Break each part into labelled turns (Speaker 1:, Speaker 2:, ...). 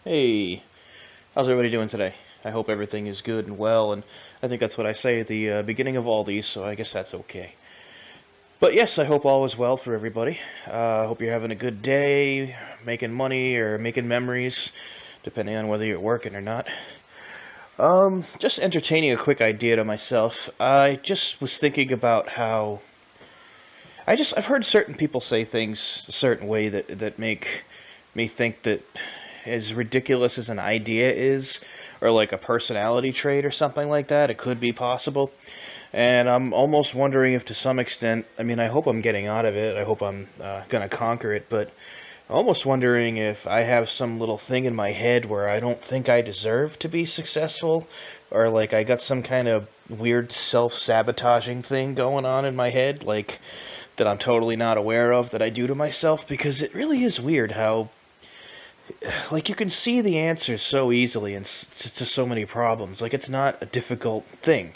Speaker 1: Hey, how's everybody doing today? I hope everything is good and well, and I think that's what I say at the beginning of all these, so I guess that's okay. But yes, I hope all is well for everybody. I hope you're having a good day, making money or making memories, depending on whether you're working or not. Just entertaining a quick idea to myself. I just was thinking about how I've heard certain people say things a certain way that make me think that as ridiculous as an idea is, or like a personality trait or something like that, it could be possible. And I'm almost wondering if to some extent, I mean, I hope I'm getting out of it, I hope I'm gonna conquer it, but I'm almost wondering if I have some little thing in my head where I don't think I deserve to be successful, or like I got some kind of weird self-sabotaging thing going on in my head, like that I'm totally not aware of that I do to myself, because it really is weird how like you can see the answers so easily and to so many problems. Like it's not a difficult thing.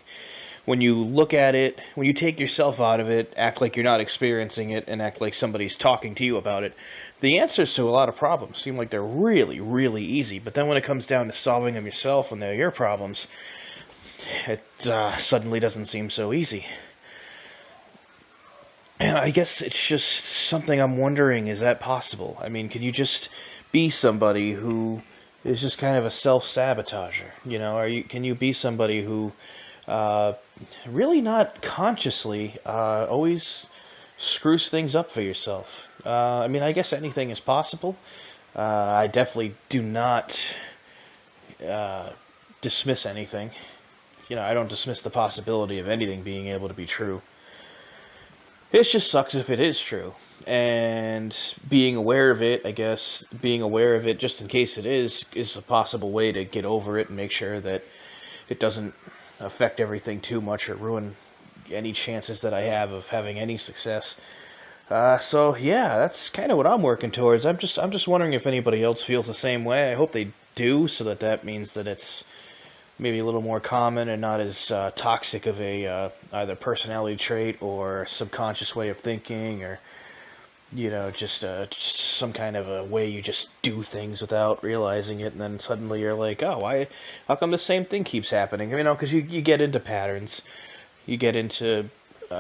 Speaker 1: When you look at it, when you take yourself out of it, act like you're not experiencing it, and act like somebody's talking to you about it, the answers to a lot of problems seem like they're really, really easy. But then when it comes down to solving them yourself when they're your problems, it suddenly doesn't seem so easy. And I guess it's just something I'm wondering, is that possible? I mean, can you just be somebody who is just kind of a self-sabotager? You know, can you be somebody who uh, really not consciously always screws things up for yourself? I mean, I guess anything is possible. I definitely do not uh, dismiss anything. You know, I don't dismiss the possibility of anything being able to be true. It just sucks if it is true. And being aware of it, I guess, being aware of it just in case it is a possible way to get over it and make sure that it doesn't affect everything too much or ruin any chances that I have of having any success. So yeah, that's kind of what I'm working towards. I'm just wondering if anybody else feels the same way. I hope they do, so that means that it's maybe a little more common and not as toxic of a either personality trait or subconscious way of thinking, or just some kind of a way you just do things without realizing it, and then suddenly you're like, oh, why? How come the same thing keeps happening? You know, because you get into patterns, you get into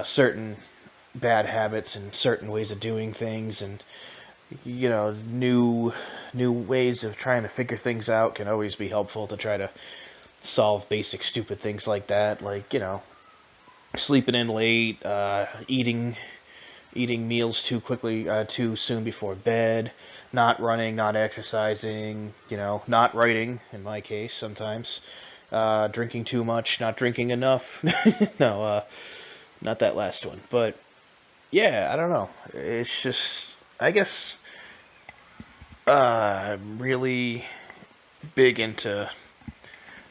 Speaker 1: certain bad habits and certain ways of doing things, and new ways of trying to figure things out can always be helpful to try to solve basic stupid things like that, like sleeping in late, eating meals too quickly, too soon before bed, not running, not exercising, not writing, in my case, sometimes, drinking too much, not drinking enough. No, not that last one. But, yeah, I don't know. It's just, I guess, I'm really big into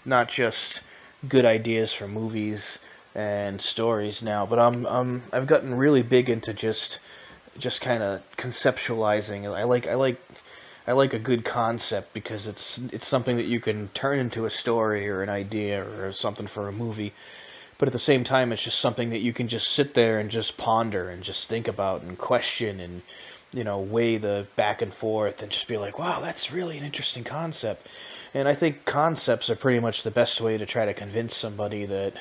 Speaker 1: not just good ideas for movies and stories now, but I've gotten really big into just kind of conceptualizing. I like a good concept because it's something that you can turn into a story or an idea or something for a movie. But at the same time, it's just something that you can just sit there and just ponder and just think about and question and weigh the back and forth and just be like, wow, that's really an interesting concept. And I think concepts are pretty much the best way to try to convince somebody that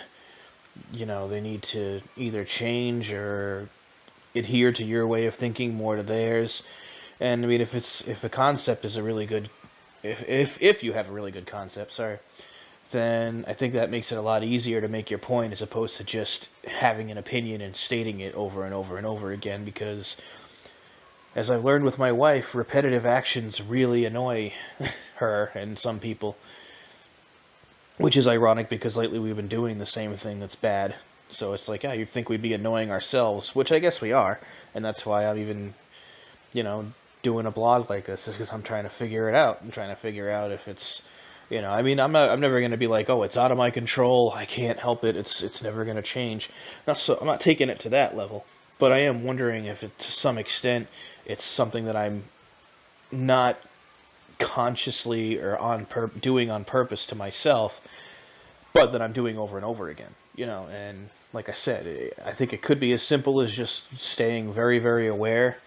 Speaker 1: they need to either change or adhere to your way of thinking more to theirs. And I mean, if a concept is a really good, if you have a really good concept, sorry, then I think that makes it a lot easier to make your point as opposed to just having an opinion and stating it over and over and over again. Because as I've learned with my wife, repetitive actions really annoy her and some people. Which is ironic because lately we've been doing the same thing that's bad. So it's like, yeah, you'd think we'd be annoying ourselves, which I guess we are. And that's why I'm even, doing a blog like this, is because I'm trying to figure it out. I'm trying to figure out if it's, I mean, I'm never going to be like, oh, it's out of my control, I can't help it, it's never going to change. I'm not taking it to that level. But I am wondering if to some extent, it's something that I'm not consciously or doing on purpose to myself, but that I'm doing over and over again, and like I said, I think it could be as simple as just staying very, very aware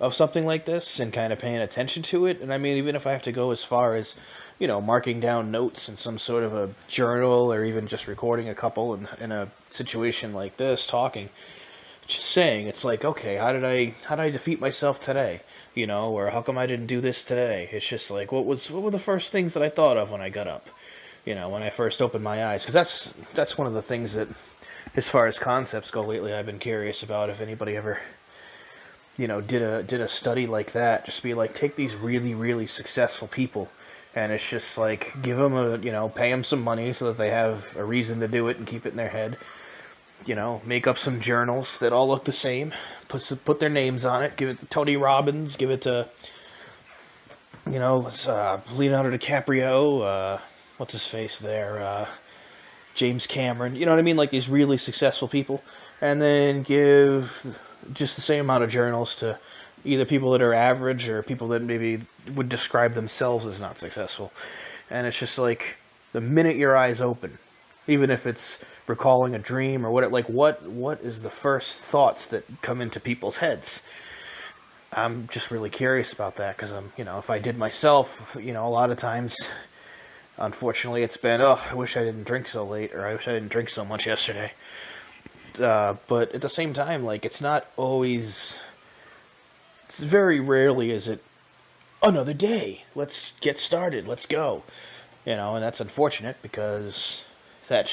Speaker 1: of something like this and kind of paying attention to it. And I mean, even if I have to go as far as, marking down notes in some sort of a journal, or even just recording a couple in a situation like this, talking, just saying, it's like, okay, how did I defeat myself today? Or how come I didn't do this today? It's just like, what were the first things that I thought of when I got up? When I first opened my eyes, because that's one of the things that, as far as concepts go lately, I've been curious about. If anybody ever, did a study like that, just be like, take these really, really successful people, and it's just like, give them pay them some money so that they have a reason to do it and keep it in their head. Make up some journals that all look the same, put their names on it, give it to Tony Robbins, give it to, Leonardo DiCaprio, what's his face there, James Cameron, you know what I mean, like these really successful people, and then give just the same amount of journals to either people that are average or people that maybe would describe themselves as not successful. And it's just like, the minute your eyes open, even if it's recalling a dream or what is the first thoughts that come into people's heads? I'm just really curious about that, because if I did myself, a lot of times, unfortunately, it's been, oh, I wish I didn't drink so late, or I wish I didn't drink so much yesterday. But at the same time, like, it's not always, it's very rarely is it, another day, let's get started, let's go. And that's unfortunate, because that's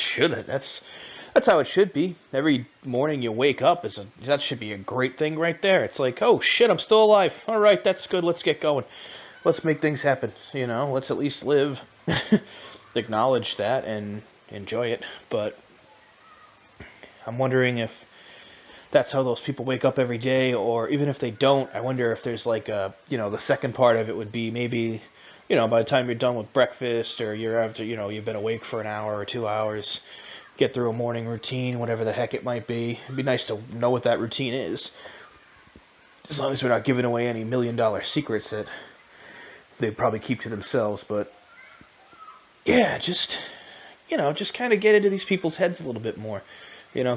Speaker 1: how it should be. Every morning you wake up, that should be a great thing right there. It's like, oh shit, I'm still alive. All right, that's good, let's get going. Let's make things happen, let's at least live. Acknowledge that and enjoy it. But I'm wondering if that's how those people wake up every day, or even if they don't, I wonder if there's like a, the second part of it would be maybe, by the time you're done with breakfast, or you're after, you've been awake for an hour or 2 hours, get through a morning routine, whatever the heck it might be. It'd be nice to know what that routine is, as long as we're not giving away any $1 million secrets that they'd probably keep to themselves. But yeah, just kind of get into these people's heads a little bit more.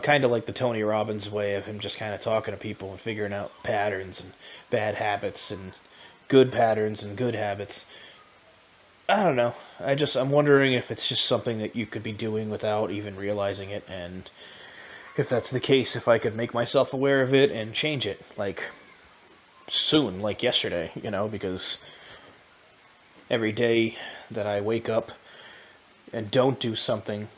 Speaker 1: Kind of like the Tony Robbins way of him just kind of talking to people and figuring out patterns and bad habits and good patterns and good habits. I don't know. I'm wondering if it's just something that you could be doing without even realizing it, and if that's the case, if I could make myself aware of it and change it, like, soon, like yesterday, because every day that I wake up and don't do something,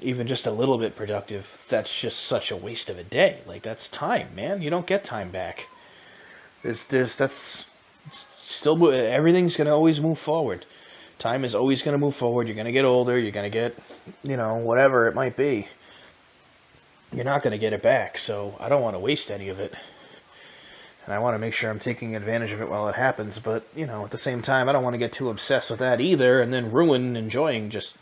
Speaker 1: even just a little bit productive, that's just such a waste of a day. Like, that's time, man. You don't get time back. That's still, everything's going to always move forward. Time is always going to move forward. You're going to get older. You're going to get, whatever it might be. You're not going to get it back, so I don't want to waste any of it. And I want to make sure I'm taking advantage of it while it happens, but, at the same time, I don't want to get too obsessed with that either, and then ruin enjoying just,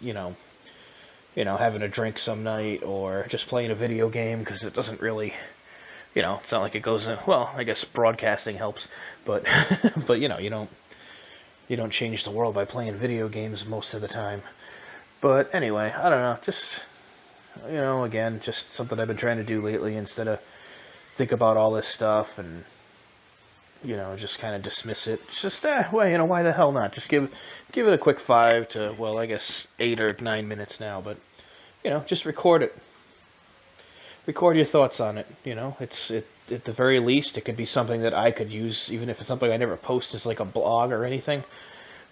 Speaker 1: having a drink some night, or just playing a video game, because it doesn't really, it's not like it goes in, well, I guess broadcasting helps, but, but, you don't change the world by playing video games most of the time. But anyway, I don't know, just, again, just something I've been trying to do lately, instead of think about all this stuff and, just kind of dismiss it. It's just, well, why the hell not? Just give it a quick 5 to, well, I guess 8 or 9 minutes now, but, just record it. Record your thoughts on it, at the very least, it could be something that I could use, even if it's something I never post as like a blog or anything.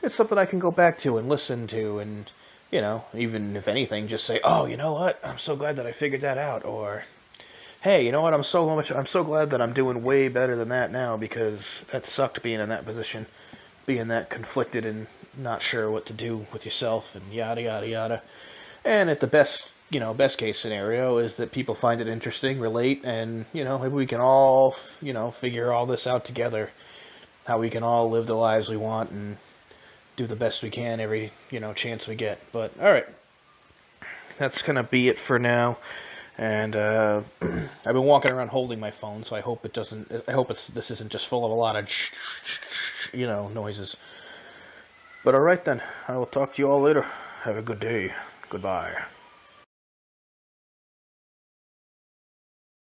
Speaker 1: It's something I can go back to and listen to, and, even if anything, just say, oh, you know what, I'm so glad that I figured that out, or, hey, you know what, I'm so glad that I'm doing way better than that now, because that sucked being in that position, being that conflicted and not sure what to do with yourself, and yada, yada, yada. And at the best case scenario is that people find it interesting, relate, and, maybe we can all, figure all this out together, how we can all live the lives we want and do the best we can every, chance we get. But, alright, that's gonna be it for now, and, I've been walking around holding my phone, so I hope this isn't just full of a lot of, noises. But alright then, I will talk to you all later. Have a good day. Goodbye.